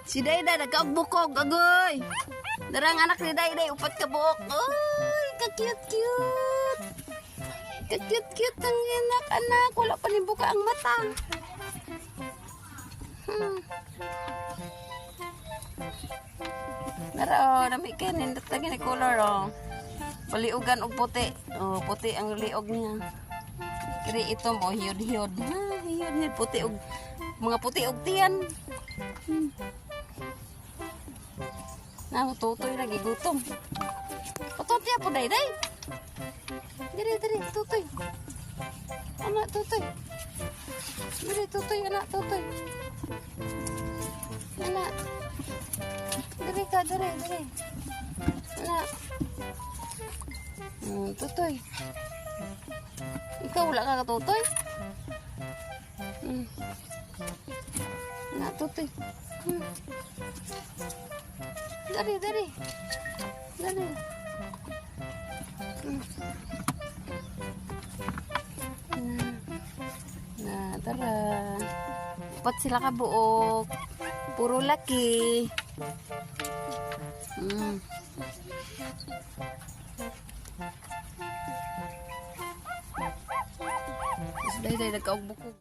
Si Dayday nagkaugbukog, agoy. Darang anak ni Dayday, upat ka buok. Ay, ka-cute-cute. Ka-cute-cute ang anak-anak. Wala pa ni buka ang mata. Pero, nami ka, nindot lagi na color, oh. Paliugan o puti. Oh, puti ang liog niya. Kiri itom, oh, hiyod-hiyod. Hiyod-hiyod, puti og, mga puti og tiyan. Tutoy lagi gutom. Patutoy po, Dayday. Diri, tutoy. Anak, tutoy. Diri, tutoy, anak, tutoy. Anak. Diri ka, diri. Anak. Tutoy. Ikaw wala ka katutoy? Anak, tutoy. Dari. Tara. Upat sila ka buok. Puro laki. Dayday nagkaugbukog.